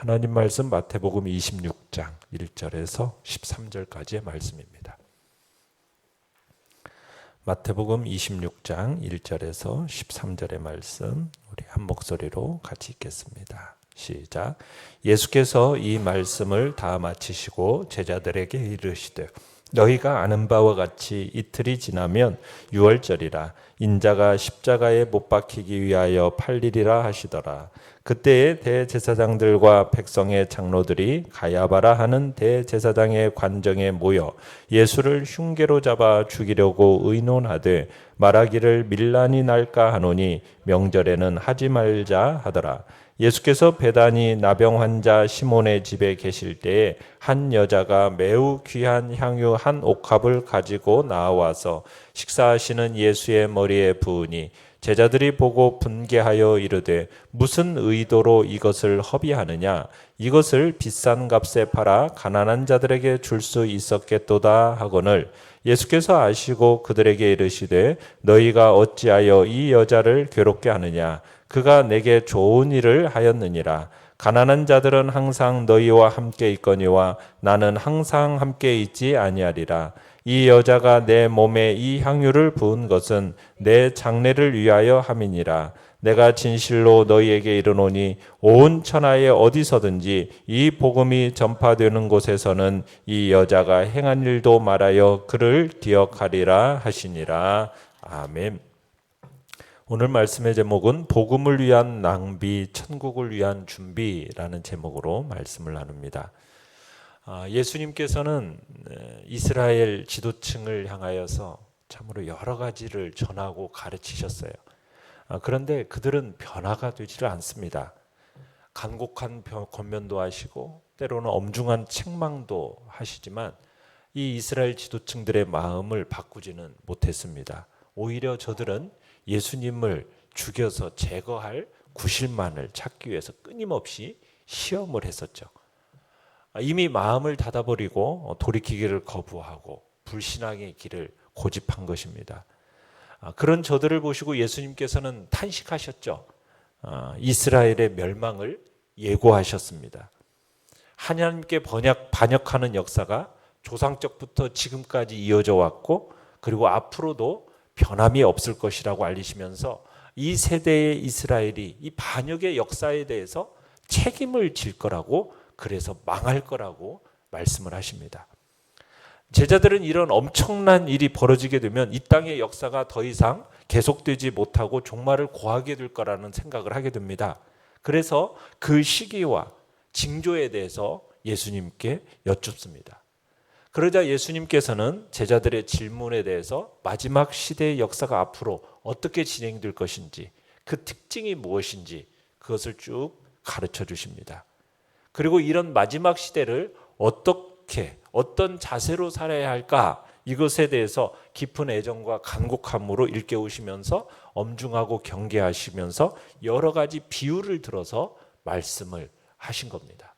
하나님 말씀 마태복음 26장 1절에서 13절까지의 말씀입니다. 마태복음 26장 1절에서 13절의 말씀 우리 한 목소리로 같이 읽겠습니다. 시작. 예수께서 이 말씀을 다 마치시고 제자들에게 이르시되 너희가 아는 바와 같이 이틀이 지나면 유월절이라 인자가 십자가에 못 박히기 위하여 팔리리라 하시더라. 그때에 대제사장들과 백성의 장로들이 가야바라 하는 대제사장의 관정에 모여 예수를 흉계로 잡아 죽이려고 의논하되 말하기를 밀란이 날까 하노니 명절에는 하지 말자 하더라. 예수께서 베다니 나병 환자 시몬의 집에 계실 때에 한 여자가 매우 귀한 향유 한 옥합을 가지고 나와서 식사하시는 예수의 머리에 부으니 제자들이 보고 분개하여 이르되 무슨 의도로 이것을 허비하느냐 이것을 비싼 값에 팔아 가난한 자들에게 줄 수 있었겠도다 하거늘 예수께서 아시고 그들에게 이르시되 너희가 어찌하여 이 여자를 괴롭게 하느냐 그가 내게 좋은 일을 하였느니라. 가난한 자들은 항상 너희와 함께 있거니와 나는 항상 함께 있지 아니하리라. 이 여자가 내 몸에 이 향유를 부은 것은 내 장례를 위하여 함이니라. 내가 진실로 너희에게 이르노니 온 천하에 어디서든지 이 복음이 전파되는 곳에서는 이 여자가 행한 일도 말하여 그를 기억하리라 하시니라. 아멘. 오늘 말씀의 제목은 복음을 위한 낭비, 천국을 위한 준비라는 제목으로 말씀을 나눕니다. 예수님께서는 이스라엘 지도층을 향하여서 참으로 여러 가지를 전하고 가르치셨어요. 그런데 그들은 변화가 되지를 않습니다. 간곡한 권면도 하시고 때로는 엄중한 책망도 하시지만 이 이스라엘 지도층들의 마음을 바꾸지는 못했습니다. 오히려 저들은 예수님을 죽여서 제거할 구실만을 찾기 위해서 끊임없이 시험을 했었죠. 이미 마음을 닫아버리고 돌이키기를 거부하고 불신앙의 길을 고집한 것입니다. 그런 저들을 보시고 예수님께서는 탄식하셨죠. 이스라엘의 멸망을 예고하셨습니다. 하나님께 반역하는 역사가 조상적부터 지금까지 이어져 왔고 그리고 앞으로도 변함이 없을 것이라고 알리시면서 이 세대의 이스라엘이 이 반역의 역사에 대해서 책임을 질 거라고 그래서 망할 거라고 말씀을 하십니다. 제자들은 이런 엄청난 일이 벌어지게 되면 이 땅의 역사가 더 이상 계속되지 못하고 종말을 고하게 될 거라는 생각을 하게 됩니다. 그래서 그 시기와 징조에 대해서 예수님께 여쭙습니다. 그러자 예수님께서는 제자들의 질문에 대해서 마지막 시대의 역사가 앞으로 어떻게 진행될 것인지 그 특징이 무엇인지 그것을 쭉 가르쳐 주십니다. 그리고 이런 마지막 시대를 어떤 자세로 살아야 할까 이것에 대해서 깊은 애정과 간곡함으로 일깨우시면서 엄중하고 경계하시면서 여러 가지 비유를 들어서 말씀을 하신 겁니다.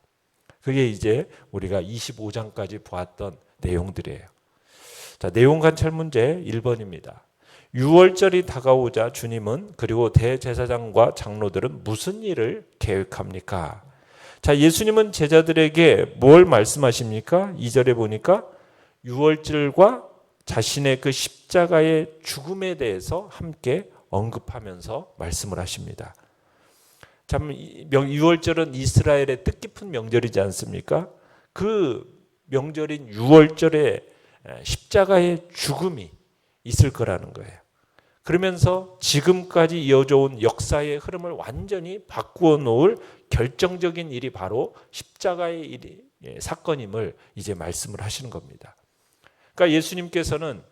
그게 이제 우리가 25장까지 보았던 내용들이에요. 자, 내용 관찰 문제 1번입니다. 유월절이 다가오자 주님은 그리고 대제사장과 장로들은 무슨 일을 계획합니까? 자, 예수님은 제자들에게 뭘 말씀하십니까? 2절에 보니까 유월절과 자신의 그 십자가의 죽음에 대해서 함께 언급하면서 말씀을 하십니다. 참 유월절은 이스라엘의 뜻깊은 명절이지 않습니까? 그 명절인 유월절에 십자가의 죽음이 있을 거라는 거예요. 그러면서 지금까지 이어져 온 역사의 흐름을 완전히 바꾸어 놓을 결정적인 일이 바로 십자가의 사건임을 이제 말씀을 하시는 겁니다. 그러니까 예수님께서는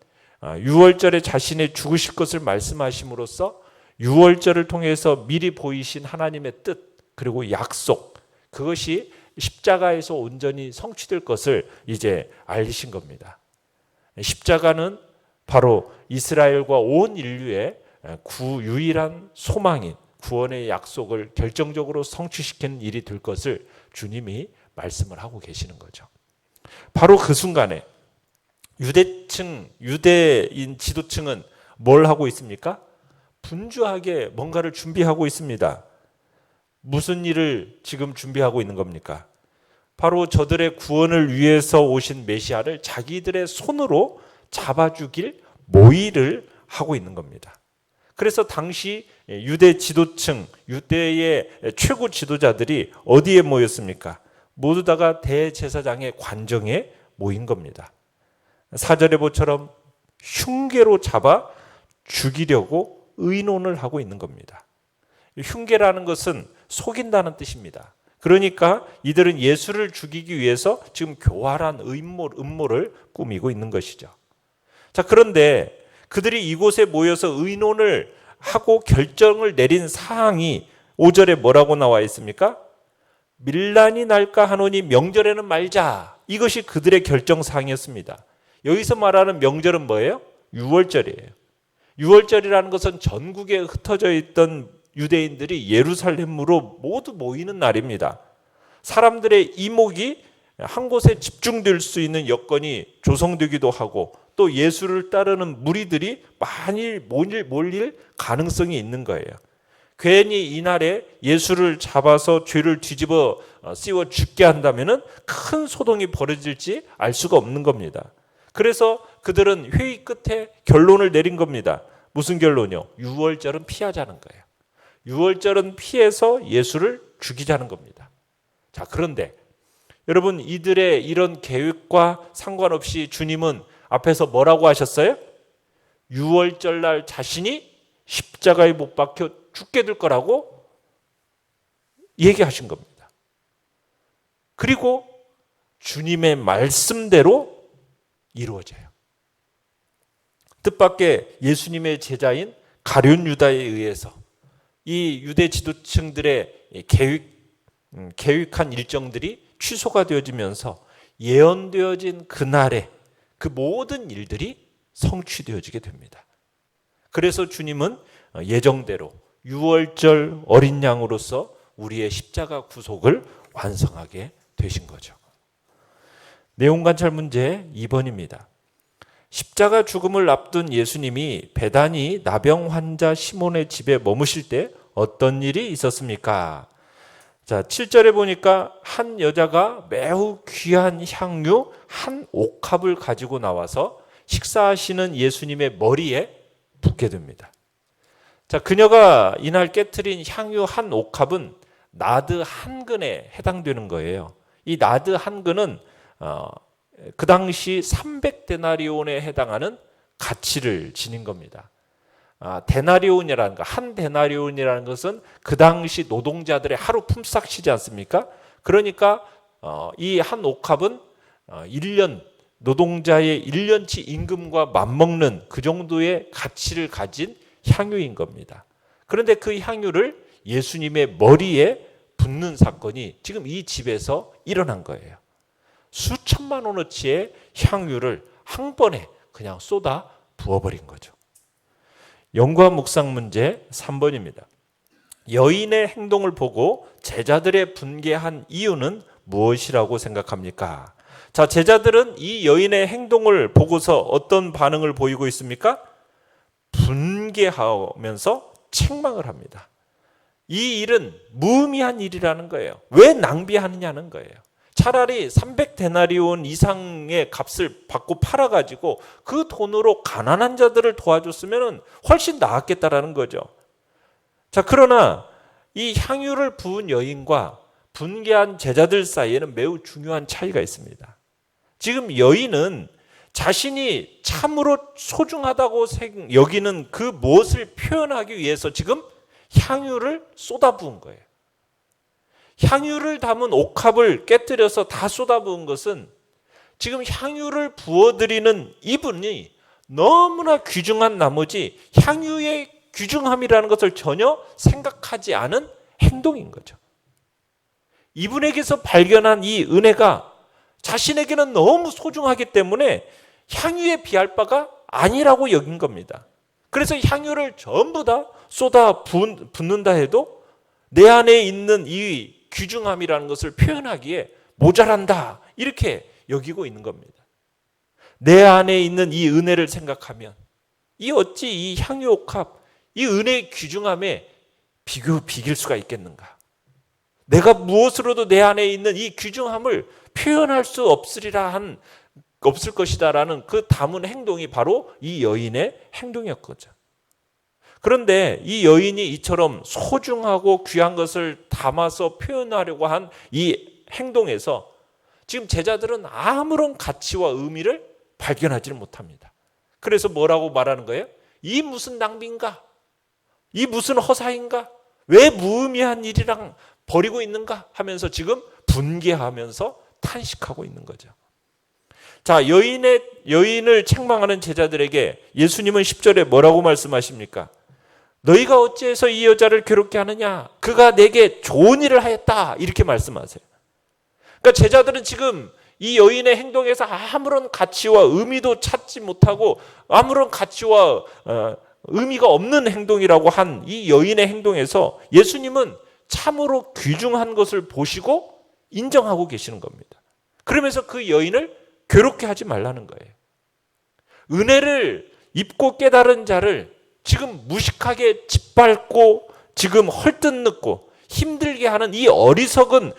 유월절에 자신의 죽으실 것을 말씀하심으로써 유월절을 통해서 미리 보이신 하나님의 뜻 그리고 약속 그것이 십자가에서 온전히 성취될 것을 이제 알리신 겁니다. 십자가는 바로 이스라엘과 온 인류의 유일한 소망인 구원의 약속을 결정적으로 성취시키는 일이 될 것을 주님이 말씀을 하고 계시는 거죠. 바로 그 순간에 유대인 지도층은 뭘 하고 있습니까? 분주하게 뭔가를 준비하고 있습니다. 무슨 일을 지금 준비하고 있는 겁니까? 바로 저들의 구원을 위해서 오신 메시아를 자기들의 손으로 잡아주길 모의를 하고 있는 겁니다. 그래서 당시 유대 지도층, 유대의 최고 지도자들이 어디에 모였습니까? 모두 다가 대제사장의 관정에 모인 겁니다. 4절의 보처럼 흉계로 잡아 죽이려고 의논을 하고 있는 겁니다. 흉계라는 것은 속인다는 뜻입니다. 그러니까 이들은 예수를 죽이기 위해서 지금 교활한 음모를 꾸미고 있는 것이죠. 자, 그런데 그들이 이곳에 모여서 의논을 하고 결정을 내린 사항이 5절에 뭐라고 나와 있습니까? 밀란이 날까 하노니 명절에는 말자. 이것이 그들의 결정사항이었습니다. 여기서 말하는 명절은 뭐예요? 유월절이에요. 유월절이라는 것은 전국에 흩어져 있던 유대인들이 예루살렘으로 모두 모이는 날입니다. 사람들의 이목이 한 곳에 집중될 수 있는 여건이 조성되기도 하고 또 예수를 따르는 무리들이 많이 몰릴 가능성이 있는 거예요. 괜히 이날에 예수를 잡아서 죄를 뒤집어 씌워 죽게 한다면 큰 소동이 벌어질지 알 수가 없는 겁니다. 그래서 그들은 회의 끝에 결론을 내린 겁니다. 무슨 결론이요? 유월절은 피하자는 거예요. 유월절은 피해서 예수를 죽이자는 겁니다. 자, 그런데 여러분, 이들의 이런 계획과 상관없이 주님은 앞에서 뭐라고 하셨어요? 유월절 날 자신이 십자가에 못 박혀 죽게 될 거라고 얘기하신 겁니다. 그리고 주님의 말씀대로 이루어져요. 뜻밖의 예수님의 제자인 가룟 유다에 의해서 이 유대 지도층들의 계획한 일정들이 취소가 되어지면서 예언되어진 그날에 그 모든 일들이 성취되어지게 됩니다. 그래서 주님은 예정대로 유월절 어린 양으로서 우리의 십자가 구속을 완성하게 되신 거죠. 내용 관찰 문제 2번입니다. 십자가 죽음을 앞둔 예수님이 베다니 나병 환자 시몬의 집에 머무실 때 어떤 일이 있었습니까? 자, 7절에 보니까 한 여자가 매우 귀한 향유 한 옥합을 가지고 나와서 식사하시는 예수님의 머리에 붓게 됩니다. 자, 그녀가 이날 깨트린 향유 한 옥합은 나드 한 근에 해당되는 거예요. 이 나드 한 근은 그 당시 300데나리온에 해당하는 가치를 지닌 겁니다. 데나리온이라는 거, 한 데나리온이라는 것은 그 당시 노동자들의 하루 품삯이지 않습니까? 그러니까 이 한 옥합은 1년 노동자의 1년치 임금과 맞먹는 그 정도의 가치를 가진 향유인 겁니다. 그런데 그 향유를 예수님의 머리에 붓는 사건이 지금 이 집에서 일어난 거예요. 수천만 원어치의 향유를 한 번에 그냥 쏟아 부어버린 거죠. 연구와 묵상 문제 3번입니다. 여인의 행동을 보고 제자들의 분개한 이유는 무엇이라고 생각합니까? 자, 제자들은 이 여인의 행동을 보고서 어떤 반응을 보이고 있습니까? 분개하면서 책망을 합니다. 이 일은 무의미한 일이라는 거예요. 왜 낭비하느냐는 거예요. 차라리 300데나리온 이상의 값을 받고 팔아가지고 그 돈으로 가난한 자들을 도와줬으면 훨씬 나았겠다라는 거죠. 자, 그러나 이 향유를 부은 여인과 분개한 제자들 사이에는 매우 중요한 차이가 있습니다. 지금 여인은 자신이 참으로 소중하다고 여기는 그 무엇을 표현하기 위해서 지금 향유를 쏟아부은 거예요. 향유를 담은 옥합을 깨뜨려서 다 쏟아부은 것은 지금 향유를 부어드리는 이분이 너무나 귀중한 나머지 향유의 귀중함이라는 것을 전혀 생각하지 않은 행동인 거죠. 이분에게서 발견한 이 은혜가 자신에게는 너무 소중하기 때문에 향유에 비할 바가 아니라고 여긴 겁니다. 그래서 향유를 전부 다 쏟아 붓는다 해도 내 안에 있는 이 귀중함이라는 것을 표현하기에 모자란다, 이렇게 여기고 있는 겁니다. 내 안에 있는 이 은혜를 생각하면 이 어찌 이 향유옥합, 이 은혜의 귀중함에 비길 수가 있겠는가? 내가 무엇으로도 내 안에 있는 이 귀중함을 표현할 수 없을 것이다라는 그 담은 행동이 바로 이 여인의 행동이었거죠. 그런데 이 여인이 이처럼 소중하고 귀한 것을 담아서 표현하려고 한 이 행동에서 지금 제자들은 아무런 가치와 의미를 발견하지를 못합니다. 그래서 뭐라고 말하는 거예요? 이 무슨 낭비인가? 이 무슨 허사인가? 왜 무의미한 일이랑 버리고 있는가? 하면서 지금 분개하면서 탄식하고 있는 거죠. 자, 여인을 책망하는 제자들에게 예수님은 10절에 뭐라고 말씀하십니까? 너희가 어찌해서 이 여자를 괴롭게 하느냐? 그가 내게 좋은 일을 하였다. 이렇게 말씀하세요. 그러니까 제자들은 지금 이 여인의 행동에서 아무런 가치와 의미도 찾지 못하고 아무런 가치와 의미가 없는 행동이라고 한 이 여인의 행동에서 예수님은 참으로 귀중한 것을 보시고 인정하고 계시는 겁니다. 그러면서 그 여인을 괴롭게 하지 말라는 거예요. 은혜를 입고 깨달은 자를 지금 무식하게 짓밟고 지금 헐뜯는 힘들게 하는 이 어리석고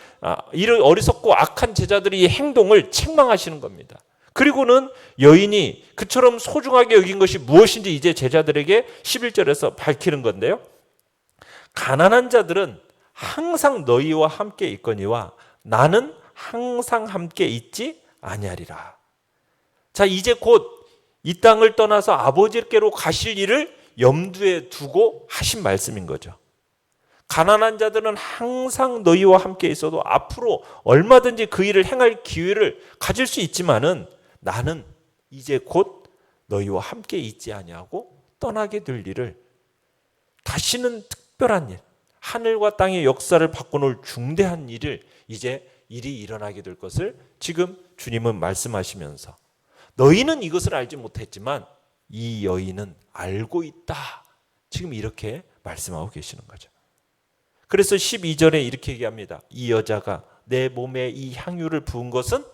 악한 제자들의 이 행동을 책망하시는 겁니다. 그리고는 여인이 그처럼 소중하게 여긴 것이 무엇인지 이제 제자들에게 11절에서 밝히는 건데요. 가난한 자들은 항상 너희와 함께 있거니와 나는 항상 함께 있지 아니하리라. 자, 이제 곧 이 땅을 떠나서 아버지께로 가실 일을 염두에 두고 하신 말씀인 거죠. 가난한 자들은 항상 너희와 함께 있어도 앞으로 얼마든지 그 일을 행할 기회를 가질 수 있지만은 나는 이제 곧 너희와 함께 있지 아니하고 떠나게 될 일을 다시는 특별한 일, 하늘과 땅의 역사를 바꿔놓을 중대한 일을 이제 일이 일어나게 될 것을 지금 주님은 말씀하시면서 너희는 이것을 알지 못했지만 이 여인은 알고 있다. 지금 이렇게 말씀하고 계시는 거죠. 그래서 12절에 이렇게 얘기합니다. 이 여자가 내 몸에 이 향유를 부은 것은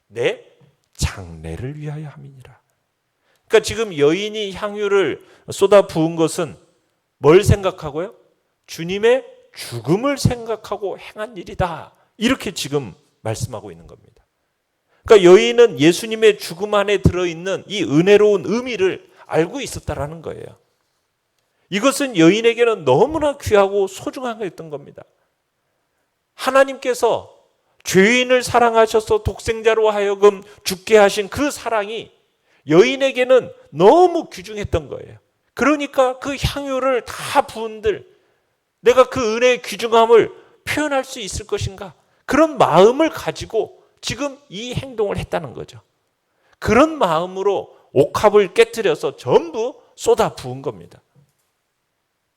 내 장례를 위하여 함이니라. 그러니까 지금 여인이 향유를 쏟아 부은 것은 뭘 생각하고요? 주님의 죽음을 생각하고 행한 일이다. 이렇게 지금 말씀하고 있는 겁니다. 그러니까 여인은 예수님의 죽음 안에 들어있는 이 은혜로운 의미를 알고 있었다라는 거예요. 이것은 여인에게는 너무나 귀하고 소중한 거였던 겁니다. 하나님께서 죄인을 사랑하셔서 독생자로 하여금 죽게 하신 그 사랑이 여인에게는 너무 귀중했던 거예요. 그러니까 그 향유를 다 부은들 내가 그 은혜의 귀중함을 표현할 수 있을 것인가? 그런 마음을 가지고 지금 이 행동을 했다는 거죠. 그런 마음으로 옥합을 깨트려서 전부 쏟아 부은 겁니다.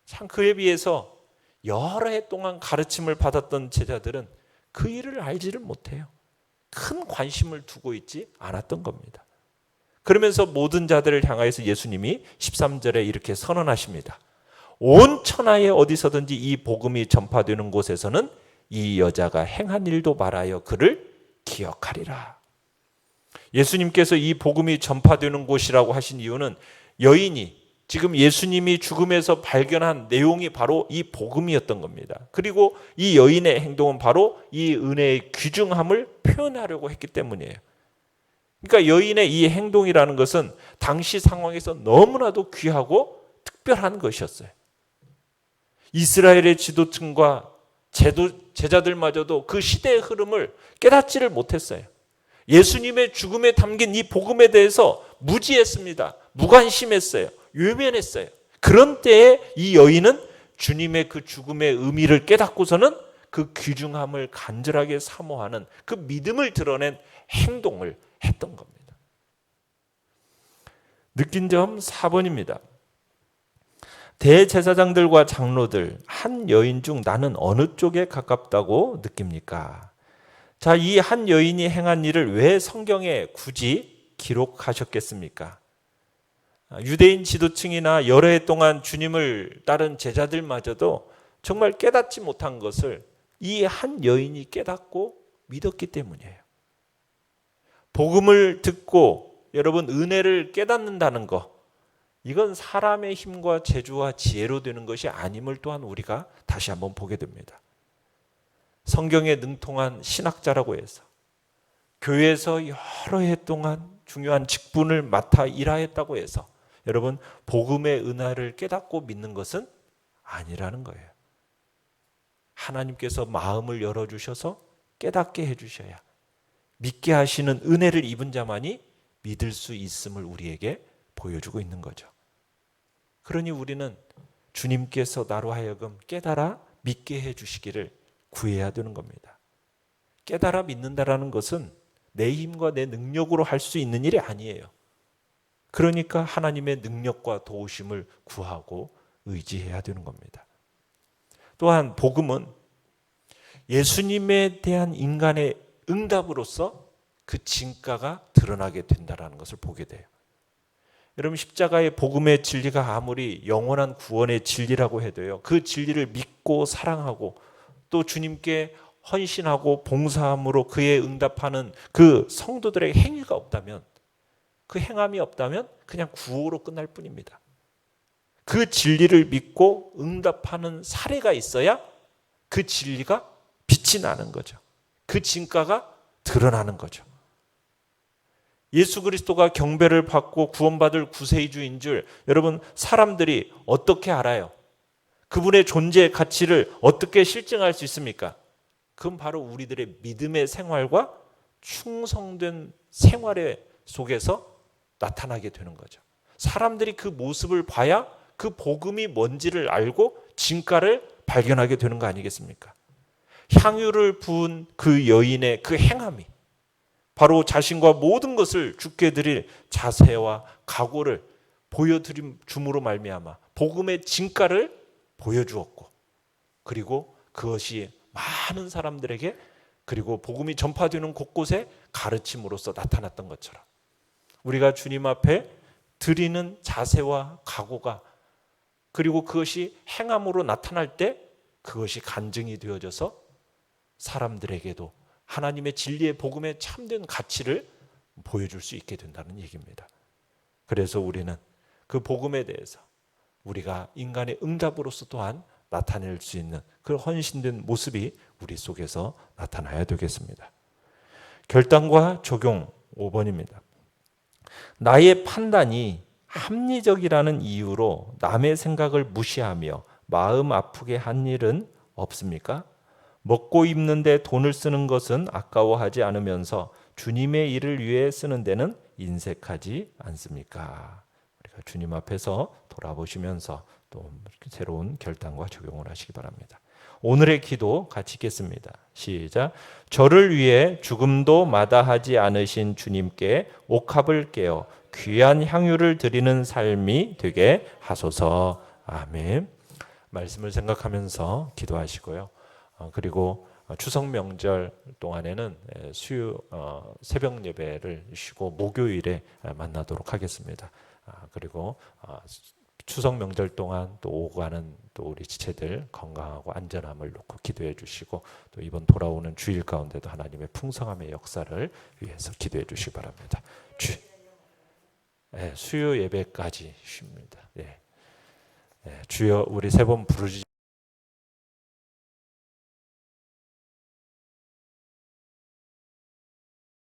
참 그에 비해서 여러 해 동안 가르침을 받았던 제자들은 그 일을 알지를 못해요. 큰 관심을 두고 있지 않았던 겁니다. 그러면서 모든 자들을 향하여서 예수님이 13절에 이렇게 선언하십니다. 온 천하에 어디서든지 이 복음이 전파되는 곳에서는 이 여자가 행한 일도 말하여 그를 기억하리라. 예수님께서 이 복음이 전파되는 곳이라고 하신 이유는 여인이 지금 예수님이 죽음에서 발견한 내용이 바로 이 복음이었던 겁니다. 그리고 이 여인의 행동은 바로 이 은혜의 귀중함을 표현하려고 했기 때문이에요. 그러니까 여인의 이 행동이라는 것은 당시 상황에서 너무나도 귀하고 특별한 것이었어요. 이스라엘의 지도층과 제자들마저도 그 시대의 흐름을 깨닫지를 못했어요. 예수님의 죽음에 담긴 이 복음에 대해서 무지했습니다. 무관심했어요. 외면했어요. 그런 때에 이 여인은 주님의 그 죽음의 의미를 깨닫고서는 그 귀중함을 간절하게 사모하는 그 믿음을 드러낸 행동을 했던 겁니다. 느낀 점 4번입니다. 대제사장들과 장로들, 한 여인 중 나는 어느 쪽에 가깝다고 느낍니까? 자, 이 한 여인이 행한 일을 왜 성경에 굳이 기록하셨겠습니까? 유대인 지도층이나 여러 해 동안 주님을 따른 제자들마저도 정말 깨닫지 못한 것을 이 한 여인이 깨닫고 믿었기 때문이에요. 복음을 듣고 여러분 은혜를 깨닫는다는 것, 이건 사람의 힘과 재주와 지혜로 되는 것이 아님을 또한 우리가 다시 한번 보게 됩니다. 성경에 능통한 신학자라고 해서 교회에서 여러 해 동안 중요한 직분을 맡아 일하였다고 해서 여러분 복음의 은혜를 깨닫고 믿는 것은 아니라는 거예요. 하나님께서 마음을 열어주셔서 깨닫게 해주셔야 믿게 하시는 은혜를 입은 자만이 믿을 수 있음을 우리에게 보여주고 있는 거죠. 그러니 우리는 주님께서 나로 하여금 깨달아 믿게 해주시기를 구해야 되는 겁니다. 깨달아 믿는다라는 것은 내 힘과 내 능력으로 할 수 있는 일이 아니에요. 그러니까 하나님의 능력과 도우심을 구하고 의지해야 되는 겁니다. 또한 복음은 예수님에 대한 인간의 응답으로서 그 진가가 드러나게 된다는 것을 보게 돼요. 여러분 십자가의 복음의 진리가 아무리 영원한 구원의 진리라고 해도요, 그 진리를 믿고 사랑하고 또 주님께 헌신하고 봉사함으로 그에 응답하는 그 성도들의 행위가 없다면, 그 행함이 없다면 그냥 구호로 끝날 뿐입니다. 그 진리를 믿고 응답하는 사례가 있어야 그 진리가 빛이 나는 거죠. 그 진가가 드러나는 거죠. 예수 그리스도가 경배를 받고 구원받을 구세주인 줄 여러분 사람들이 어떻게 알아요? 그분의 존재의 가치를 어떻게 실증할 수 있습니까? 그건 바로 우리들의 믿음의 생활과 충성된 생활의 속에서 나타나게 되는 거죠. 사람들이 그 모습을 봐야 그 복음이 뭔지를 알고 진가를 발견하게 되는 거 아니겠습니까? 향유를 부은 그 여인의 그 행함이 바로 자신과 모든 것을 주께 드릴 자세와 각오를 보여줌으로 말미암아 복음의 진가를 보여주었고, 그리고 그것이 많은 사람들에게 그리고 복음이 전파되는 곳곳에 가르침으로써 나타났던 것처럼 우리가 주님 앞에 드리는 자세와 각오가 그리고 그것이 행함으로 나타날 때 그것이 간증이 되어져서 사람들에게도 하나님의 진리의 복음의 참된 가치를 보여줄 수 있게 된다는 얘기입니다. 그래서 우리는 그 복음에 대해서 우리가 인간의 응답으로서 또한 나타낼 수 있는 그 헌신된 모습이 우리 속에서 나타나야 되겠습니다. 결단과 적용 5번입니다. 나의 판단이 합리적이라는 이유로 남의 생각을 무시하며 마음 아프게 한 일은 없습니까? 먹고 입는데 돈을 쓰는 것은 아까워하지 않으면서 주님의 일을 위해 쓰는 데는 인색하지 않습니까? 우리가 주님 앞에서 돌아보시면서 또 새로운 결단과 적용을 하시기 바랍니다. 오늘의 기도 같이 읽겠습니다. 시작. 저를 위해 죽음도 마다하지 않으신 주님께 옥합을 깨어 귀한 향유를 드리는 삶이 되게 하소서. 아멘. 말씀을 생각하면서 기도하시고요. 그리고 추석 명절 동안에는 새벽 예배를 쉬고 목요일에 만나도록 하겠습니다. 그리고 추석 명절 동안 또 오가는 또 우리 지체들 건강하고 안전함을 놓고 기도해 주시고 또 이번 돌아오는 주일 가운데도 하나님의 풍성함의 역사를 위해서 기도해 주시기 바랍니다. 수요 예배까지 쉽니다. 주여 우리 세 번 부르지